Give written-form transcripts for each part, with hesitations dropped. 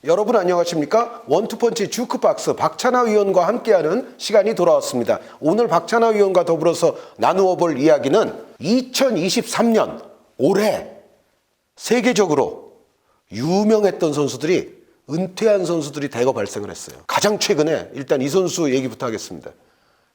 여러분 안녕하십니까? 원투펀치 주크박스 박찬하 위원과 함께하는 시간이 돌아왔습니다. 오늘 박찬하 위원과 더불어서 나누어 볼 이야기는 2023년 올해 세계적으로 유명했던 선수들이 은퇴한 선수들이 대거 발생을 했어요. 가장 최근에 일단 이 선수 얘기부터 하겠습니다.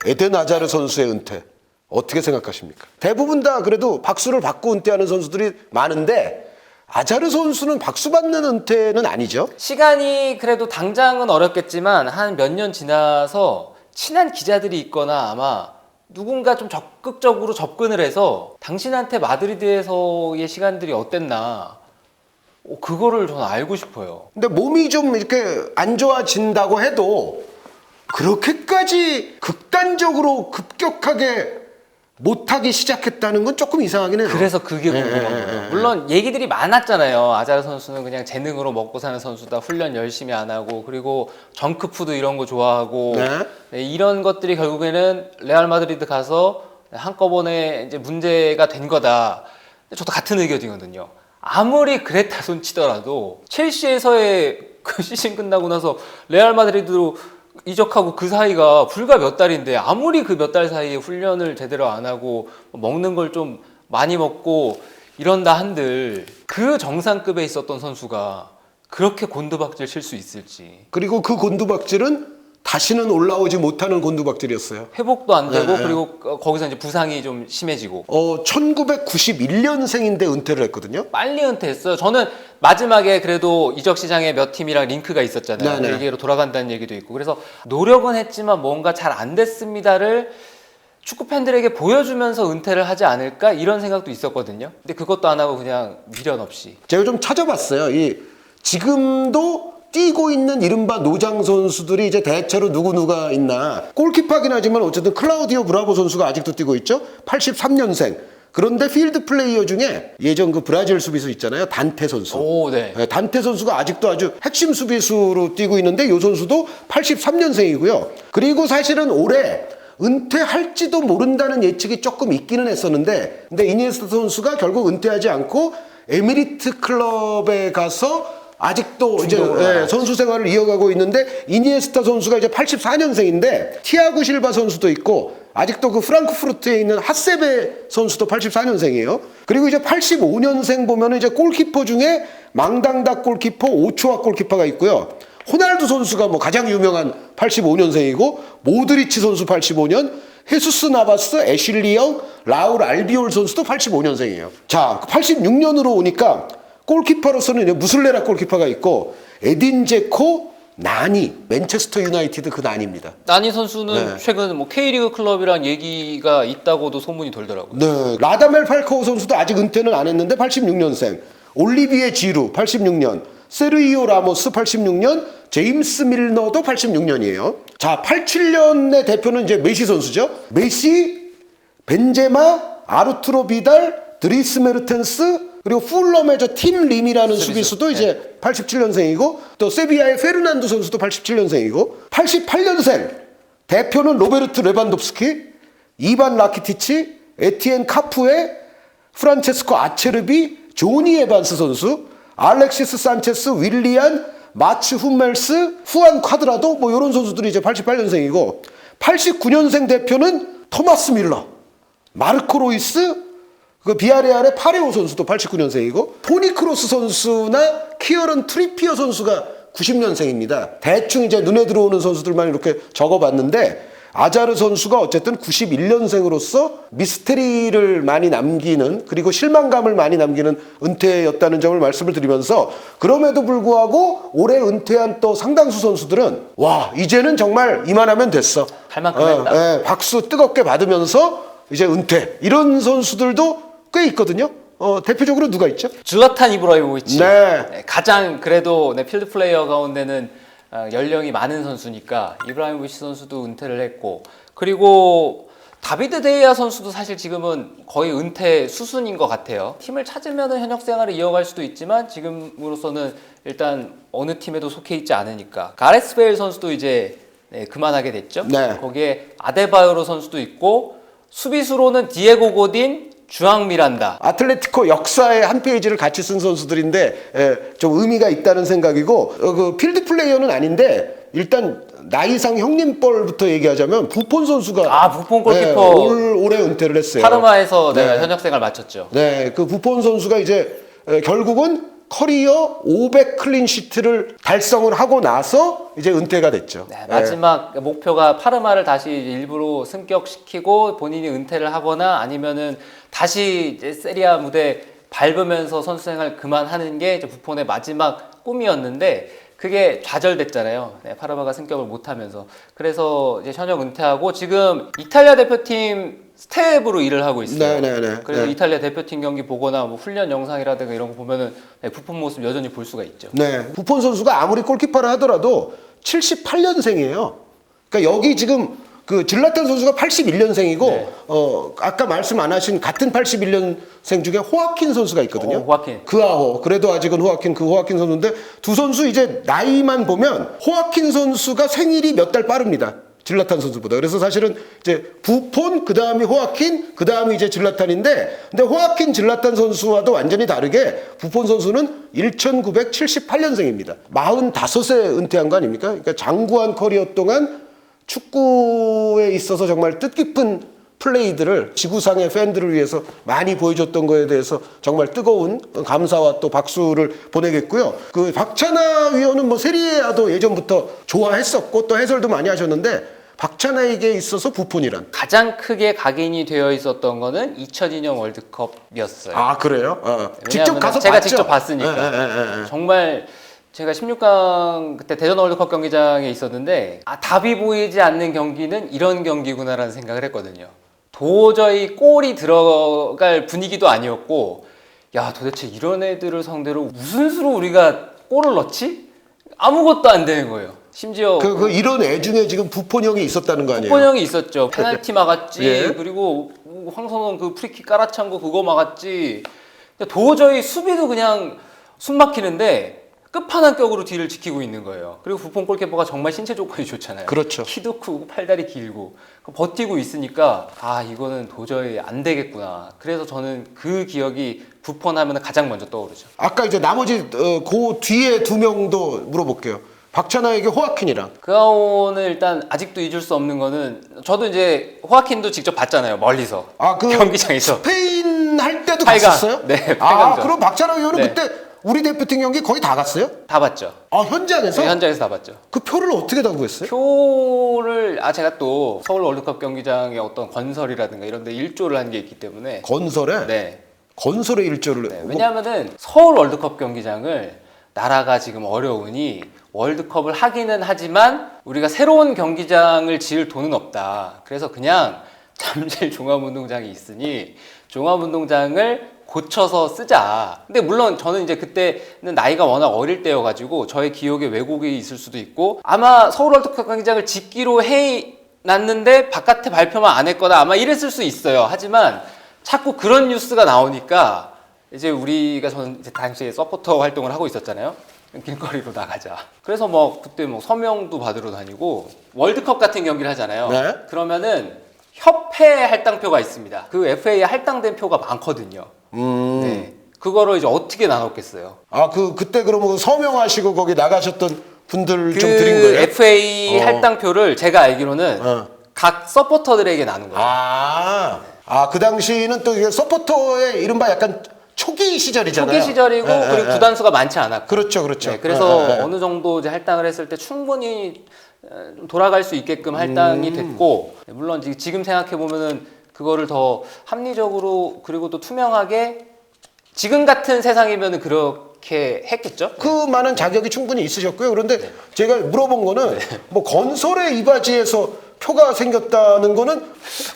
에덴 아자르 선수의 은퇴 어떻게 생각하십니까? 대부분 다 그래도 박수를 받고 은퇴하는 선수들이 많은데 아자르 선수는 박수 받는 은퇴는 아니죠? 시간이 그래도 당장은 어렵겠지만 한 몇 년 지나서 친한 기자들이 있거나 아마 누군가 좀 적극적으로 접근을 해서 당신한테 마드리드에서의 시간들이 어땠나 그거를 저는 알고 싶어요. 근데 몸이 좀 이렇게 안 좋아진다고 해도 그렇게까지 극단적으로 급격하게 못하기 시작했다는 건 조금 이상하긴 해요. 그래서 그게 궁금한 거예요. 물론 얘기들이 많았잖아요. 아자르 선수는 그냥 재능으로 먹고 사는 선수다. 훈련 열심히 안 하고 그리고 정크푸드 이런 거 좋아하고 네, 이런 것들이 결국에는 레알 마드리드 가서 한꺼번에 이제 문제가 된 거다. 저도 같은 의견이거든요. 아무리 그랬다 손치더라도 첼시에서의 그 시즌 끝나고 나서 레알 마드리드로 이적하고 그 사이가 불과 몇 달인데 아무리 그 몇 달 사이에 훈련을 제대로 안 하고 먹는 걸 좀 많이 먹고 이런다 한들 그 정상급에 있었던 선수가 그렇게 곤두박질 칠 수 있을지. 그리고 그 곤두박질은 다시는 올라오지 못하는 곤두박질이었어요. 회복도 안 되고 그리고 거기서 이제 부상이 좀 심해지고. 1991년생인데 은퇴를 했거든요. 빨리 은퇴했어요. 저는 마지막에 그래도 이적 시장에 몇 팀이랑 링크가 있었잖아요. 일기로 돌아간다는 얘기도 있고. 그래서 노력은 했지만 뭔가 잘 안 됐습니다를 축구 팬들에게 보여주면서 은퇴를 하지 않을까 이런 생각도 있었거든요. 근데 그것도 안 하고 그냥 미련 없이. 제가 좀 찾아봤어요. 지금도 뛰고 있는 이른바 노장 선수들이 이제 대체로 누가 있나. 골키퍼긴 하지만 어쨌든 클라우디오 브라보 선수가 아직도 뛰고 있죠. 83년생. 그런데 필드 플레이어 중에 예전 그 브라질 수비수 있잖아요. 단테 선수. 오, 네. 단테 선수가 아직도 아주 핵심 수비수로 뛰고 있는데 이 선수도 83년생이고요. 그리고 사실은 올해 은퇴할지도 모른다는 예측이 조금 있기는 했었는데 근데 이니에스타 선수가 결국 은퇴하지 않고 에미리트 클럽에 가서 아직도 이제 선수 생활을 이어가고 있는데 이니에스타 선수가 이제 84년생인데 티아고 실바 선수도 있고 아직도 그 프랑크푸르트에 있는 하세베 선수도 84년생이에요. 그리고 이제 85년생 보면은 이제 골키퍼 중에 망당다 골키퍼, 오초아 골키퍼가 있고요. 호날두 선수가 뭐 가장 유명한 85년생이고 모드리치 선수 85년, 헤수스 나바스, 애슐리 영, 라울 알비올 선수도 85년생이에요. 자, 86년으로 오니까 골키퍼로서는 이제 무슬레라 골키퍼가 있고 에딘 제코, 나니, 맨체스터 유나이티드 그 나니입니다. 나니 선수는 최근 뭐 K리그 클럽이랑 얘기가 있다고도 소문이 돌더라고요. 네, 라다멜 팔카오 선수도 아직 은퇴는 안 했는데 86년생. 올리비에 지루 86년, 세르히오 라모스 86년, 제임스 밀너도 86년이에요. 자, 87년의 대표는 이제 메시 선수죠. 메시, 벤제마, 아르투로 비달, 드리스 메르텐스, 그리고 풀럼의 팀 림이라는 수비수도 이제 87년생이고 또 세비야의 페르난도 선수도 87년생이고 88년생 대표는 로베르트 레반도프스키, 이반 라키티치, 에티엔 카푸에, 프란체스코 아체르비, 조니 에반스 선수, 알렉시스 산체스, 윌리안, 마츠 훈멜스, 후안 콰드라도 뭐 이런 선수들이 이제 88년생이고 89년생 대표는 토마스 밀러, 마르코 로이스, 그 비아레알의 파레오 선수도 89년생이고 토니 크로스 선수나 키어런 트리피어 선수가 90년생입니다. 대충 이제 눈에 들어오는 선수들만 이렇게 적어봤는데 아자르 선수가 어쨌든 91년생으로서 미스테리를 많이 남기는 그리고 실망감을 많이 남기는 은퇴였다는 점을 말씀을 드리면서 그럼에도 불구하고 올해 은퇴한 또 상당수 선수들은 와 이제는 정말 이만하면 됐어. 할 만큼 했다. 박수 뜨겁게 받으면서 이제 은퇴 이런 선수들도 꽤 있거든요. 대표적으로 누가 있죠? 줄라탄 이브라히모비치. 네. 가장 그래도 필드 플레이어 가운데는 연령이 많은 선수니까 이브라히모비치 선수도 은퇴를 했고 그리고 다비드 데이아 선수도 사실 지금은 거의 은퇴 수순인 것 같아요. 팀을 찾으면 현역 생활을 이어갈 수도 있지만 지금으로서는 일단 어느 팀에도 속해 있지 않으니까 가레스 베일 선수도 이제 그만하게 됐죠. 네. 거기에 아데바요로 선수도 있고 수비수로는 디에고 고딘, 주앙 미란다. 아틀레티코 역사의 한 페이지를 같이 쓴 선수들인데 좀 의미가 있다는 생각이고 그 필드 플레이어는 아닌데 일단 나이상 형님뻘부터 얘기하자면 부폰 선수가 부폰 골키퍼 올해 은퇴를 했어요. 파르마에서 내가 현역 생활 마쳤죠. 네, 그 부폰 선수가 이제 결국은 커리어 500 클린시트를 달성을 하고 나서 이제 은퇴가 됐죠. 네, 마지막 목표가 파르마를 다시 일부러 승격시키고 본인이 은퇴를 하거나 아니면은 다시 이제 세리아 무대 밟으면서 선수 생활 그만하는 게 이제 부폰의 마지막 꿈이었는데 그게 좌절됐잖아요. 네, 파르마가 승격을 못하면서. 그래서 이제 현역 은퇴하고 지금 이탈리아 대표팀 스텝으로 일을 하고 있어요. 그래서 이탈리아 대표팀 경기 보거나 뭐 훈련 영상이라든가 이런 거 보면은 부폰 모습 여전히 볼 수가 있죠. 네, 부폰 선수가 아무리 골키퍼를 하더라도 78년생이에요. 그러니까 여기 지금 그 질라탄 선수가 81년생이고 아까 말씀 안 하신 같은 81년생 중에 호아킨 선수가 있거든요. 호아킨. 그아호. 그래도 아직은 호아킨 선수인데 두 선수 이제 나이만 보면 호아킨 선수가 생일이 몇 달 빠릅니다. 질라탄 선수보다. 그래서 사실은 이제 부폰, 그 다음이 호아킨, 그 다음이 이제 질라탄인데, 근데 호아킨, 질라탄 선수와도 완전히 다르게 부폰 선수는 1978년생입니다. 45세 은퇴한 거 아닙니까? 그러니까 장구한 커리어 동안 축구에 있어서 정말 뜻깊은 플레이들을 지구상의 팬들을 위해서 많이 보여줬던 거에 대해서 정말 뜨거운 감사와 또 박수를 보내겠고요. 그 박찬하 위원은 뭐 세리에아도 예전부터 좋아했었고 또 해설도 많이 하셨는데 박찬하에게 있어서 부폰이란 가장 크게 각인이 되어 있었던 거는 2002년 월드컵이었어요. 아 그래요? 직접 가서 제가 봤죠? 직접 봤으니까 정말 제가 16강 그때 대전 월드컵 경기장에 있었는데 답이 보이지 않는 경기는 이런 경기구나라는 생각을 했거든요. 도저히 골이 들어갈 분위기도 아니었고 야 도대체 이런 애들을 상대로 무슨 수로 우리가 골을 넣지? 아무것도 안 되는 거예요. 심지어 이런 애 중에 지금 부폰 형이 있었다는 거 아니에요? 부폰 형이 있었죠. 페널티 막았지. 예. 그리고 황선홍 그 프리킥 깔아찬 거 그거 막았지. 도저히 수비도 그냥 숨 막히는데 끝판왕격으로 뒤를 지키고 있는 거예요. 그리고 부폰 골키퍼가 정말 신체 조건이 좋잖아요. 그렇죠. 키도 크고 팔다리 길고 버티고 있으니까 이거는 도저히 안 되겠구나. 그래서 저는 그 기억이 부폰 하면 가장 먼저 떠오르죠. 아까 이제 나머지 그 뒤에 두 명도 물어볼게요. 박찬하에게 호아킨이랑 그아오는 일단 아직도 잊을 수 없는 거는 저도 이제 호아킨도 직접 봤잖아요. 멀리서 그 경기장에서 스페인 할 때도 8강. 갔었어요? 네, 8강전. 그럼 박찬하 의원은 네. 그때 우리 대표팀 경기 거의 다 갔어요? 다 봤죠. 현장에서? 네, 현장에서 다 봤죠. 그 표를 어떻게 다 구했어요? 표를 제가 또 서울 월드컵 경기장의 어떤 건설이라든가 이런 데 일조를 한 게 있기 때문에 건설에? 네. 건설에 일조를 네. 왜냐하면은 서울 월드컵 경기장을 나라가 지금 어려우니 월드컵을 하기는 하지만 우리가 새로운 경기장을 지을 돈은 없다. 그래서 그냥 잠실 종합운동장이 있으니 종합운동장을 고쳐서 쓰자. 근데 물론 저는 이제 그때는 나이가 워낙 어릴 때여가지고 저의 기억에 왜곡이 있을 수도 있고 아마 서울 월드컵 경기장을 짓기로 해놨는데 바깥에 발표만 안 했거나 아마 이랬을 수 있어요. 하지만 자꾸 그런 뉴스가 나오니까 이제 우리가 저는 이제 당시에 서포터 활동을 하고 있었잖아요. 길거리로 나가자. 그래서 그때 서명도 받으러 다니고 월드컵 같은 경기를 하잖아요. 네. 그러면은 협회 할당표가 있습니다. 그 FA에 할당된 표가 많거든요. 네. 그거를 이제 어떻게 나눴겠어요? 그때 그러면 서명하시고 거기 나가셨던 분들 좀 드린 거예요? FA 할당표를 제가 알기로는 각 서포터들에게 나눈 거예요. 그 당시는 또 이게 서포터의 이른바 약간 초기 시절이잖아요. 초기 시절이고 그리고 구단수가 많지 않았고. 그렇죠. 네, 그래서 어느 정도 이제 할당을 했을 때 충분히 좀 돌아갈 수 있게끔 할당이 됐고 물론 지금 생각해 보면은 그거를 더 합리적으로 그리고 또 투명하게 지금 같은 세상이면은 그렇게 했겠죠. 그 많은 자격이 충분히 있으셨고요. 그런데 제가 물어본 거는 건설의 이바지에서 표가 생겼다는 거는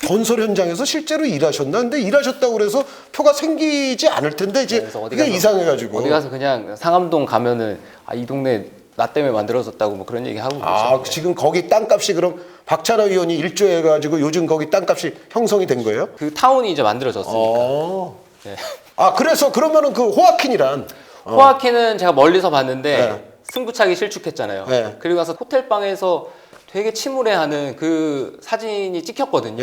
건설 현장에서 실제로 일하셨나? 근데 일하셨다고 그래서 표가 생기지 않을 텐데 이제 그게 이상해가지고 어디 가서 그냥 상암동 가면은 이 동네 나 때문에 만들어졌다고 그런 얘기 하고 그러죠. 지금 거기 땅값이 그럼 박찬하 의원이 일조해가지고 요즘 거기 땅값이 형성이 된 거예요? 그 타운이 이제 만들어졌으니까. 네. 그래서 그러면은 그 호아킨이란 호아킨은 제가 멀리서 봤는데 승부차기 실축했잖아요. 네. 그리고 가서 호텔 방에서 되게 침울해하는 그 사진이 찍혔거든요.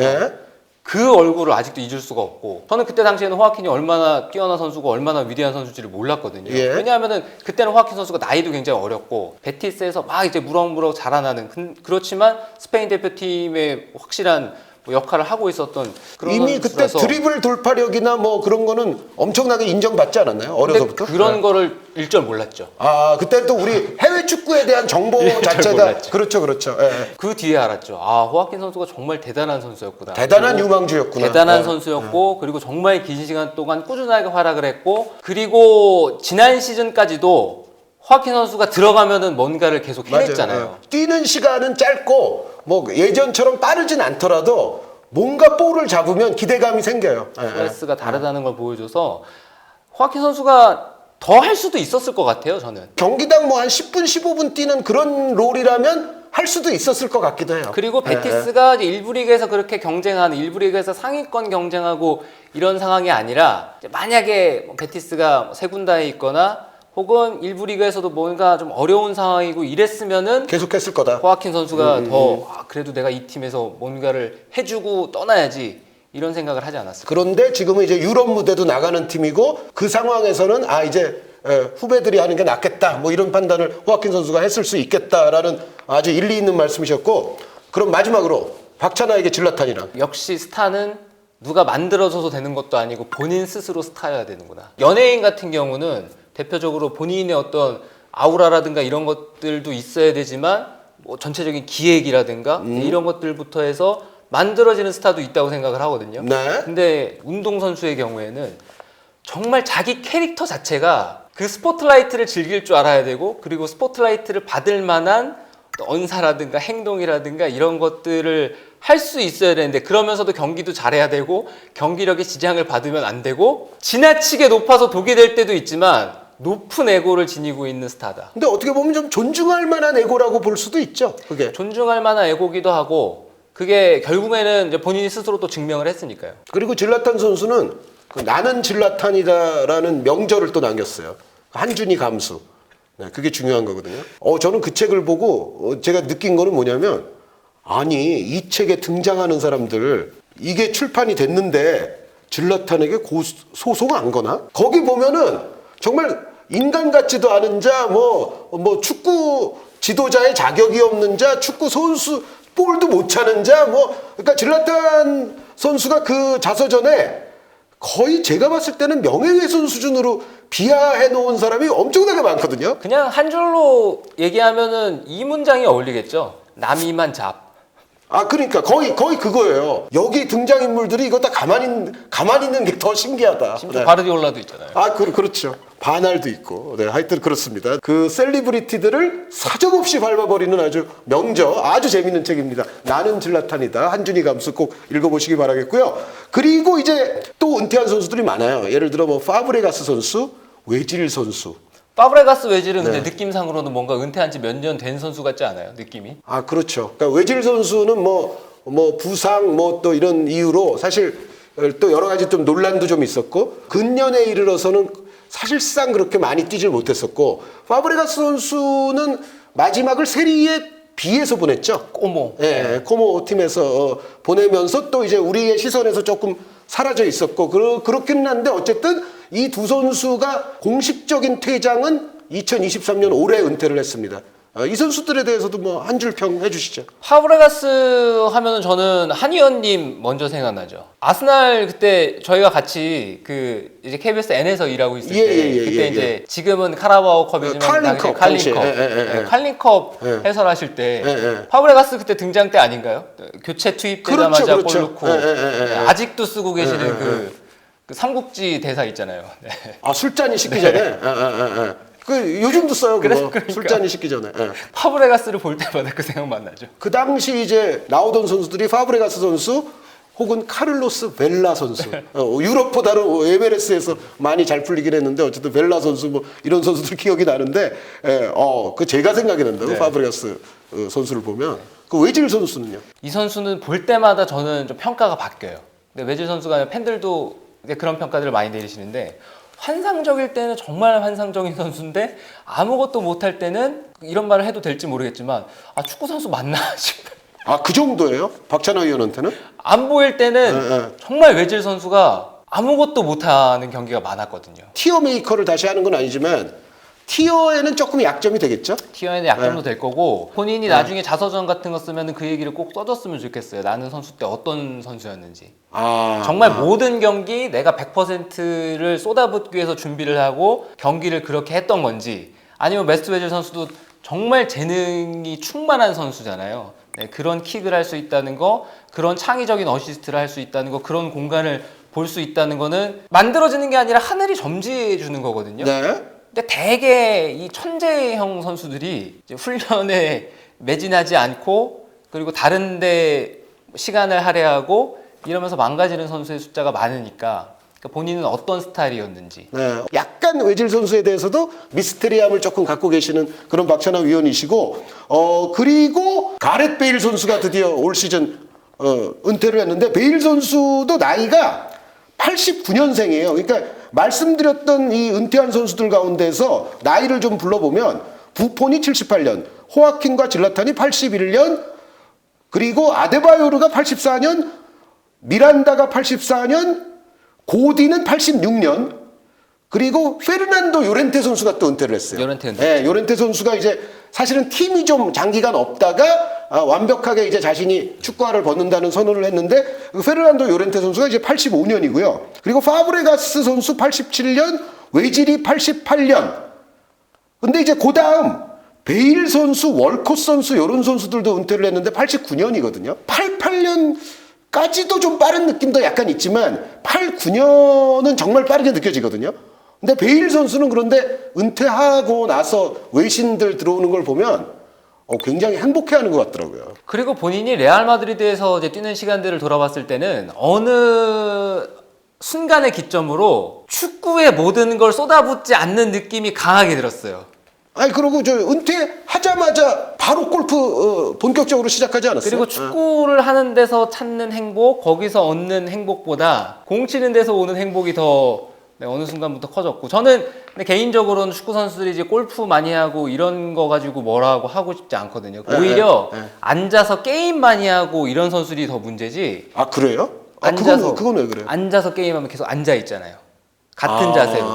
그 얼굴을 아직도 잊을 수가 없고 저는 그때 당시에는 호아킨이 얼마나 뛰어난 선수고 얼마나 위대한 선수인지를 몰랐거든요. 예. 왜냐하면은 그때는 호아킨 선수가 나이도 굉장히 어렸고 베티스에서 막 이제 무럭무럭 자라나는 그렇지만 스페인 대표팀의 확실한 뭐 역할을 하고 있었던 그런 이미 그때 선수라서 드리블 돌파력이나 뭐 그런 거는 엄청나게 인정받지 않았나요? 근데 어려서부터? 그런 거를 일절 몰랐죠. 아, 그때 또 우리 해외 축구에 대한 정보 잘 자체가 몰랐죠. 그렇죠. 예. 그 뒤에 알았죠. 아, 호아킨 선수가 정말 대단한 선수였구나. 대단한 그리고 유망주였구나. 대단한 예. 선수였고 그리고 정말 긴 시간 동안 꾸준하게 활약을 했고 그리고 지난 시즌까지도 호아킨 선수가 들어가면은 뭔가를 계속 해냈잖아요. 맞아요. 뛰는 시간은 짧고 뭐 예전처럼 빠르진 않더라도 뭔가 볼을 잡으면 기대감이 생겨요. 예. 클래스가 다르다는 걸 보여줘서 호아킨 선수가 더 할 수도 있었을 것 같아요. 저는. 경기당 뭐 한 10분, 15분 뛰는 그런 롤이라면 할 수도 있었을 것 같기도 해요. 그리고 베티스가 이제 일부 리그에서 그렇게 경쟁하는 일부 리그에서 상위권 경쟁하고 이런 상황이 아니라 이제 만약에 뭐 베티스가 세군다에 있거나 혹은 일부 리그에서도 뭔가 좀 어려운 상황이고 이랬으면은 계속했을 거다. 호아킨 선수가 더 그래도 내가 이 팀에서 뭔가를 해주고 떠나야지 이런 생각을 하지 않았을까. 그런데 지금은 이제 유럽 무대도 나가는 팀이고 그 상황에서는 아 이제 후배들이 하는 게 낫겠다 뭐 이런 판단을 호아킨 선수가 했을 수 있겠다라는 아주 일리 있는 말씀이셨고 그럼 마지막으로 박찬하에게 질라탄이랑 역시 스타는 누가 만들어줘서 되는 것도 아니고 본인 스스로 스타여야 되는구나. 연예인 같은 경우는 대표적으로 본인의 어떤 아우라라든가 이런 것들도 있어야 되지만 뭐 전체적인 기획이라든가 이런 것들부터 해서 만들어지는 스타도 있다고 생각을 하거든요. 네. 근데 운동선수의 경우에는 정말 자기 캐릭터 자체가 그 스포트라이트를 즐길 줄 알아야 되고 그리고 스포트라이트를 받을 만한 언사라든가 행동이라든가 이런 것들을 할 수 있어야 되는데 그러면서도 경기도 잘해야 되고 경기력에 지장을 받으면 안 되고 지나치게 높아서 독이 될 때도 있지만 높은 에고를 지니고 있는 스타다. 근데 어떻게 보면 좀 존중할 만한 에고라고 볼 수도 있죠. 그게. 존중할 만한 에고기도 하고 그게 결국에는 이제 본인이 스스로 또 증명을 했으니까요. 그리고 질라탄 선수는 그 나는 질라탄이다라는 명절을 또 남겼어요. 한준희 감수. 네, 그게 중요한 거거든요. 저는 그 책을 보고 제가 느낀 거는 뭐냐면 아니 이 책에 등장하는 사람들 이게 출판이 됐는데 질라탄에게 소송 안 거나? 거기 보면은 정말 인간 같지도 않은 자, 뭐 축구 지도자의 자격이 없는 자, 축구 선수 볼도 못 차는 자, 그러니까 질라탄 선수가 그 자서전에 거의 제가 봤을 때는 명예훼손 수준으로 비하해 놓은 사람이 엄청나게 많거든요. 그냥 한 줄로 얘기하면은 이 문장이 어울리겠죠. 남이만 잡. 아, 그러니까 거의 그거예요. 여기 등장인물들이 이거 다 가만히 있는 게 더 신기하다. 심지어 네. 바르디올라도 있잖아요. 아, 그렇죠. 바날도 있고. 네, 하여튼 그렇습니다. 그 셀리브리티들을 사정없이 밟아버리는 아주 아주 재밌는 책입니다. 나는 질라탄이다. 한준희 감수 꼭 읽어보시기 바라겠고요. 그리고 이제 또 은퇴한 선수들이 많아요. 예를 들어 뭐 파브레가스 선수, 외질 선수. 파브레가스 외질은 근데 느낌상으로는 뭔가 은퇴한 지 몇 년 된 선수 같지 않아요? 느낌이? 아, 그렇죠. 그러니까 외질 선수는 뭐 부상 또 이런 이유로 사실 또 여러 가지 좀 논란도 좀 있었고 근년에 이르러서는 사실상 그렇게 많이 뛰질 못했었고 파브레가스 선수는 마지막을 세리에 B에서 보냈죠. 꼬모. 예, 코모 팀에서 보내면서 또 이제 우리의 시선에서 조금 사라져 있었고 그렇기는 한데 어쨌든 이 두 선수가 공식적인 퇴장은 2023년 올해 은퇴를 했습니다. 이 선수들에 대해서도 뭐 한 줄 평 해주시죠. 파브레가스 하면은 저는 한의원님 먼저 생각나죠. 아스날 그때 저희가 같이 그 이제 KBS N에서 일하고 있을 때 그때 이제 지금은 카라바오컵이지만 칼링컵 칼링컵 당시에. 칼링컵 해설하실 때 파브레가스 그때 등장 때 아닌가요? 교체 투입되자마자 골 넣고 아직도 쓰고 계시는 그 삼국지 대사 있잖아요. 네. 아, 술잔이 식기 전에. 그 요즘도 써요. 그거. 그러니까. 술잔이 식기 전에. 파브레가스를 볼 때마다 그 생각만 나죠. 그 당시 이제 나오던 선수들이 파브레가스 선수 혹은 카를로스 벨라 선수. 유럽보다는 MLS에서 많이 잘 풀리긴 했는데 어쨌든 벨라 선수 뭐 이런 선수들 기억이 나는데 그 제가 생각이 난다고 파브레가스 선수를 보면 그 외질 선수는요. 이 선수는 볼 때마다 저는 좀 평가가 바뀌어요. 근데 외질 선수가 팬들도 이제 그런 평가들을 많이 내리시는데 환상적일 때는 정말 환상적인 선수인데 아무것도 못할 때는 이런 말을 해도 될지 모르겠지만 축구 선수 맞나 싶어요. 아, 그 정도예요? 박찬호 의원한테는? 안 보일 때는 네. 정말 외질 선수가 아무것도 못하는 경기가 많았거든요. 티어 메이커를 다시 하는 건 아니지만 티어에는 조금 약점이 되겠죠? 티어에는 약점도 될 거고 본인이 나중에 자서전 같은 거 쓰면 그 얘기를 꼭 써줬으면 좋겠어요. 나는 선수 때 어떤 선수였는지. 정말 모든 경기 내가 100%를 쏟아붓기 위해서 준비를 하고 경기를 그렇게 했던 건지, 아니면 메스트 웨즐 선수도 정말 재능이 충만한 선수잖아요. 네, 그런 킥을 할 수 있다는 거, 그런 창의적인 어시스트를 할 수 있다는 거, 그런 공간을 볼 수 있다는 거는 만들어지는 게 아니라 하늘이 점지해 주는 거거든요. 네. 근데 대개 이 천재형 선수들이 이제 훈련에 매진하지 않고, 그리고 다른데 시간을 할애하고 이러면서 망가지는 선수의 숫자가 많으니까, 그러니까 본인은 어떤 스타일이었는지. 네. 약간 외질 선수에 대해서도 미스테리함을 조금 갖고 계시는 그런 박찬호 위원이시고, 그리고 가렛 베일 선수가 드디어 올 시즌 은퇴를 했는데, 베일 선수도 나이가 89년생이에요. 그러니까 말씀드렸던 이 은퇴한 선수들 가운데서 나이를 좀 불러보면 부폰이 78년, 호아킨과 질라탄이 81년, 그리고 아데바요르가 84년, 미란다가 84년, 고디는 86년, 그리고 페르난도 요렌테 선수가 또 은퇴를 했어요. 요렌테 은퇴. 네, 요렌테 선수가 이제 사실은 팀이 좀 장기간 없다가 완벽하게 이제 자신이 축구화를 벗는다는 선언을 했는데, 페르난도 요렌테 선수가 이제 85년이고요. 그리고 파브레가스 선수 87년, 외질이 88년. 근데 이제 그 다음 베일 선수, 월콧 선수 이런 선수들도 은퇴를 했는데 89년이거든요. 88년까지도 좀 빠른 느낌도 약간 있지만 89년은 정말 빠르게 느껴지거든요. 근데 베일 선수는 그런데 은퇴하고 나서 외신들 들어오는 걸 보면 굉장히 행복해하는 것 같더라고요. 그리고 본인이 레알 마드리드에서 이제 뛰는 시간들을 돌아봤을 때는 어느 순간의 기점으로 축구에 모든 걸 쏟아붓지 않는 느낌이 강하게 들었어요. 아니, 그리고 저 은퇴하자마자 바로 골프 본격적으로 시작하지 않았어요? 그리고 축구를 하는 데서 찾는 행복, 거기서 얻는 행복보다 공 치는 데서 오는 행복이 더 어느 순간부터 커졌고, 저는 근데 개인적으로는 축구 선수들이 이제 골프 많이 하고 이런 거 가지고 뭐라고 하고 싶지 않거든요. 오히려 앉아서 게임 많이 하고 이런 선수들이 더 문제지. 아, 그래요? 그건 왜 그래요? 앉아서 게임하면 계속 앉아 있잖아요. 같은 자세로.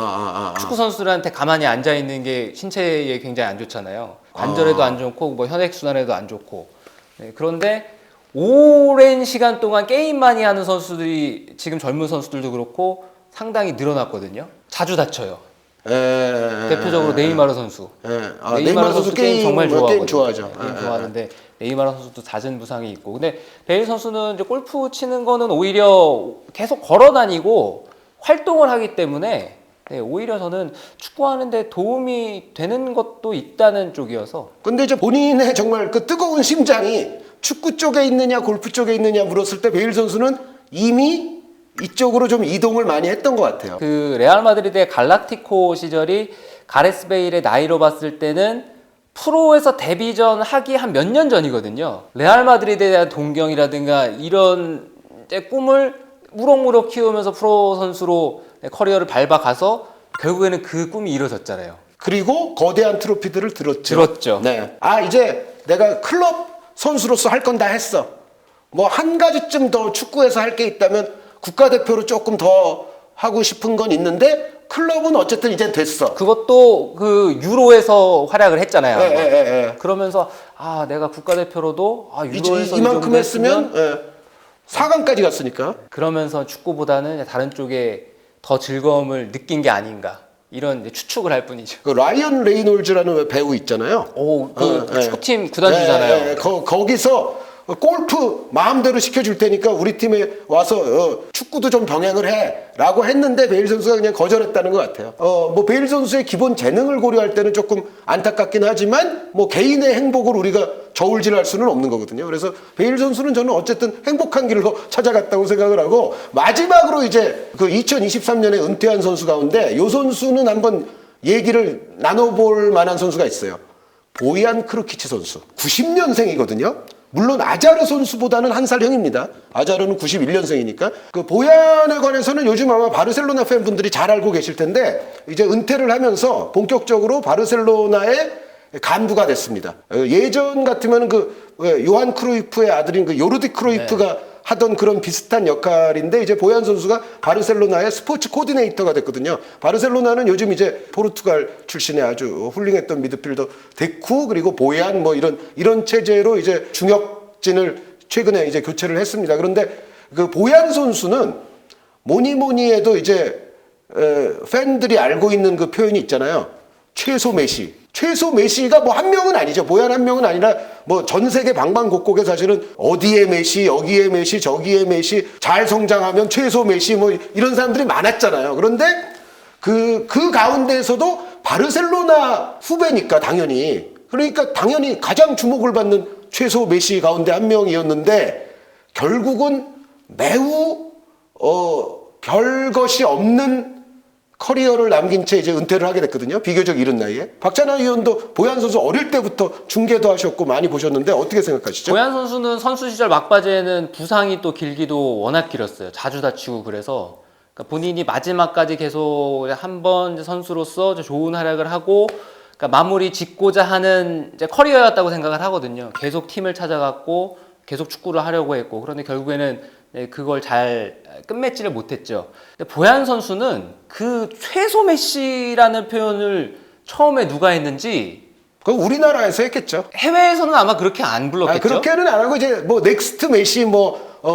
축구 선수들한테 가만히 앉아 있는 게 신체에 굉장히 안 좋잖아요. 관절에도 안 좋고 뭐 혈액 순환에도 안 좋고. 네, 그런데 오랜 시간 동안 게임 많이 하는 선수들이 지금 젊은 선수들도 그렇고 상당히 늘어났거든요. 자주 다쳐요. 대표적으로 네이마르 선수. 네이마르 선수 게임 정말 좋아하거든요. 게임 좋아하죠. 게임 좋아하는데 네이마르 선수도 잦은 부상이 있고. 근데 베일 선수는 이제 골프 치는 거는 오히려 계속 걸어 다니고 활동을 하기 때문에 오히려 저는 축구하는데 도움이 되는 것도 있다는 쪽이어서. 근데 이제 본인의 정말 그 뜨거운 심장이 축구 쪽에 있느냐 골프 쪽에 있느냐 물었을 때 베일 선수는 이미 이쪽으로 좀 이동을 많이 했던 것 같아요. 그 레알 마드리드의 갈라티코 시절이 가레스 베일의 나이로 봤을 때는 프로에서 데뷔전 하기 한 몇 년 전이거든요. 레알 마드리드에 대한 동경이라든가 이런 꿈을 무럭무럭 키우면서 프로 선수로 커리어를 밟아가서 결국에는 그 꿈이 이루어졌잖아요. 그리고 거대한 트로피들을 들었죠. 네. 이제 내가 클럽 선수로서 할 건 다 했어. 뭐 한 가지쯤 더 축구에서 할 게 있다면 국가대표로 조금 더 하고 싶은 건 있는데 클럽은 어쨌든 이제 됐어. 그것도 그 유로에서 활약을 했잖아요. 예. 그러면서 내가 국가대표로도 유로에서 이만큼 했으면 4강까지 갔으니까. 그러면서 축구보다는 다른 쪽에 더 즐거움을 느낀 게 아닌가, 이런 이제 추측을 할 뿐이죠. 그 라이언 레이놀즈라는 배우 있잖아요. 축구팀 구단주잖아요. 거기서 골프 마음대로 시켜줄 테니까 우리 팀에 와서 축구도 좀 병행을 해라고 했는데 베일 선수가 그냥 거절했다는 것 같아요. 뭐 베일 선수의 기본 재능을 고려할 때는 조금 안타깝긴 하지만 뭐 개인의 행복을 우리가 저울질할 수는 없는 거거든요. 그래서 베일 선수는 저는 어쨌든 행복한 길로 찾아갔다고 생각을 하고, 마지막으로 이제 그 2023년에 은퇴한 선수 가운데 요 선수는 한번 얘기를 나눠볼 만한 선수가 있어요. 보얀 크루키치 선수. 90년생이거든요. 물론 아자르 선수보다는 한 살 형입니다. 아자르는 91년생이니까. 그 보얀에 관해서는 요즘 아마 바르셀로나 팬분들이 잘 알고 계실 텐데, 이제 은퇴를 하면서 본격적으로 바르셀로나의 간부가 됐습니다. 예전 같으면 그 요한 크루이프의 아들인 그 요르디 크루이프가 하던 그런 비슷한 역할인데 이제 보얀 선수가 바르셀로나의 스포츠 코디네이터가 됐거든요. 바르셀로나는 요즘 이제 포르투갈 출신의 아주 훌륭했던 미드필더 데쿠 그리고 보얀 뭐 이런 체제로 이제 중역진을 최근에 이제 교체를 했습니다. 그런데 그 보얀 선수는 뭐니 해도 이제 팬들이 알고 있는 그 표현이 있잖아요. 최소 메시. 최소 메시가 뭐 한 명은 아니죠. 보얀 한 명은 아니라 뭐 전 세계 방방곡곡에 사실은 어디에 메시, 여기에 메시, 저기에 메시, 잘 성장하면 최소 메시 뭐 이런 사람들이 많았잖아요. 그런데 그 가운데에서도 바르셀로나 후배니까 당연히 그러니까 당연히 가장 주목을 받는 최소 메시 가운데 한 명이었는데 결국은 매우 별것이 없는 커리어를 남긴 채 이제 은퇴를 하게 됐거든요. 비교적 이른 나이에. 박찬하 위원도 보얀 선수 어릴 때부터 중계도 하셨고 많이 보셨는데 어떻게 생각하시죠? 보얀 선수는 선수 시절 막바지에는 부상이 또 길기도 워낙 길었어요. 자주 다치고 그래서 그러니까 본인이 마지막까지 계속 한번 선수로서 좋은 활약을 하고 그러니까 마무리 짓고자 하는 이제 커리어였다고 생각을 하거든요. 계속 팀을 찾아갔고 계속 축구를 하려고 했고 그런데 결국에는 그걸 잘 끝맺지를 못했죠. 근데 보얀 선수는 그 최소 메시라는 표현을 처음에 누가 했는지 그 우리나라에서 했겠죠. 해외에서는 아마 그렇게 안 불렀겠죠. 그렇게는 안 하고 이제 뭐 넥스트 메시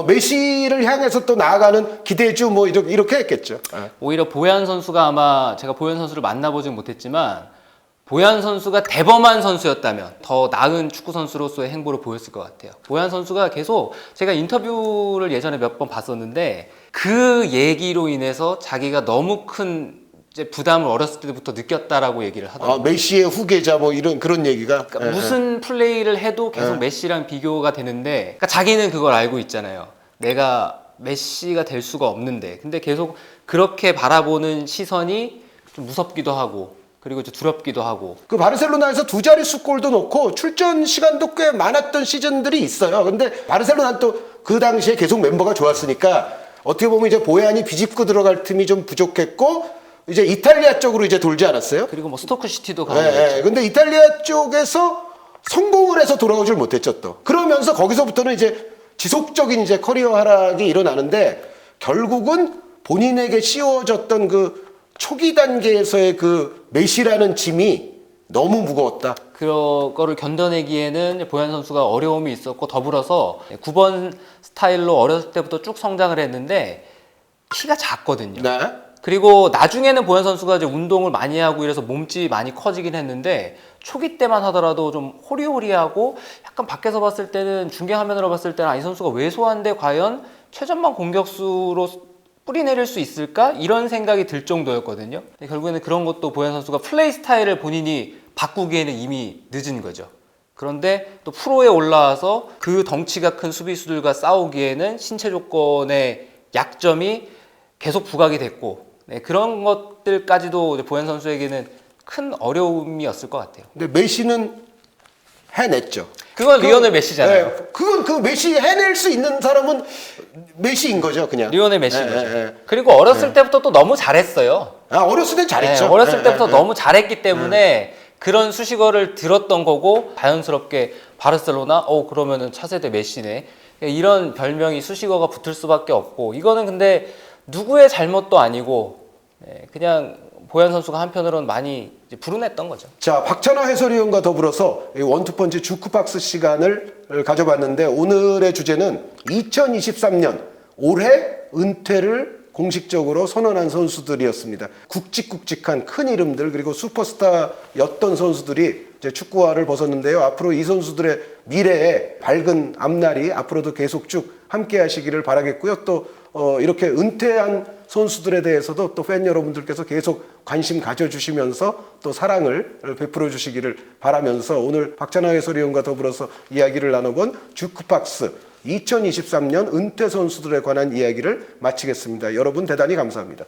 메시를 향해서 또 나아가는 기대주 뭐 이렇게 했겠죠. 오히려 보얀 선수가 아마 제가 보얀 선수를 만나보진 못했지만 보얀 선수가 대범한 선수였다면 더 나은 축구 선수로서의 행보를 보였을 것 같아요. 보얀 선수가 계속 제가 인터뷰를 예전에 몇 번 봤었는데 그 얘기로 인해서 자기가 너무 큰 이제 부담을 어렸을 때부터 느꼈다라고 얘기를 하더라고요. 메시의 후계자 뭐 이런 그런 얘기가 그러니까 무슨 플레이를 해도 계속 메시랑 비교가 되는데 그러니까 자기는 그걸 알고 있잖아요. 내가 메시가 될 수가 없는데 근데 계속 그렇게 바라보는 시선이 좀 무섭기도 하고 그리고 이제 두렵기도 하고. 그 바르셀로나에서 두 자릿수 골도 넣고 출전 시간도 꽤 많았던 시즌들이 있어요. 근데 바르셀로나는 또 그 당시에 계속 멤버가 좋았으니까 어떻게 보면 이제 보얀이 비집고 들어갈 틈이 좀 부족했고 이제 이탈리아 쪽으로 이제 돌지 않았어요? 그리고 뭐 스토크 시티도 가고. 네, 근데 이탈리아 쪽에서 성공을 해서 돌아오질 못했죠 또. 그러면서 거기서부터는 이제 지속적인 이제 커리어 하락이 일어나는데 결국은 본인에게 씌워졌던 그 초기 단계에서의 그 메시라는 짐이 너무 무거웠다. 그거를 견뎌내기에는 보얀 선수가 어려움이 있었고 더불어서 9번 스타일로 어렸을 때부터 쭉 성장을 했는데 키가 작거든요. 네. 그리고 나중에는 보얀 선수가 이제 운동을 많이 하고 이래서 몸집이 많이 커지긴 했는데 초기 때만 하더라도 좀 호리호리하고 약간 밖에서 봤을 때는 중계 화면으로 봤을 때는 이 선수가 왜소한데 과연 최전방 공격수로 뿌리내릴 수 있을까? 이런 생각이 들 정도였거든요. 결국에는 그런 것도 보얀 선수가 플레이 스타일을 본인이 바꾸기에는 이미 늦은 거죠. 그런데 또 프로에 올라와서 그 덩치가 큰 수비수들과 싸우기에는 신체 조건의 약점이 계속 부각이 됐고 그런 것들까지도 보얀 선수에게는 큰 어려움이었을 것 같아요. 근데 메시는 해냈죠. 그건 리오넬 메시잖아요. 네, 그건 그 메시 해낼 수 있는 사람은 메시인 거죠, 그냥. 리오넬 메시인 거죠. 그리고 어렸을 때부터 또 너무 잘했어요. 어렸을 땐 잘했죠. 어렸을 때부터 너무 잘했기 때문에 그런 수식어를 들었던 거고 자연스럽게 바르셀로나 그러면은 차세대 메시네 이런 별명이 수식어가 붙을 수밖에 없고 이거는 근데 누구의 잘못도 아니고 그냥 보얀 선수가 한편으로는 많이 이제 불운했던 거죠. 자, 박찬하 해설위원과 더불어서 원투펀치 주크박스 시간을 가져봤는데 오늘의 주제는 2023년 올해 은퇴를 공식적으로 선언한 선수들이었습니다. 굵직굵직한 큰 이름들 그리고 슈퍼스타였던 선수들이 이제 축구화를 벗었는데요. 앞으로 이 선수들의 미래에 밝은 앞날이 앞으로도 계속 쭉 함께 하시기를 바라겠고요. 또 이렇게 은퇴한 선수들에 대해서도 또 팬 여러분들께서 계속 관심 가져주시면서 또 사랑을 베풀어 주시기를 바라면서 오늘 박찬하 해설위원과 더불어서 이야기를 나눠본 주크박스 2023년 은퇴 선수들에 관한 이야기를 마치겠습니다. 여러분 대단히 감사합니다.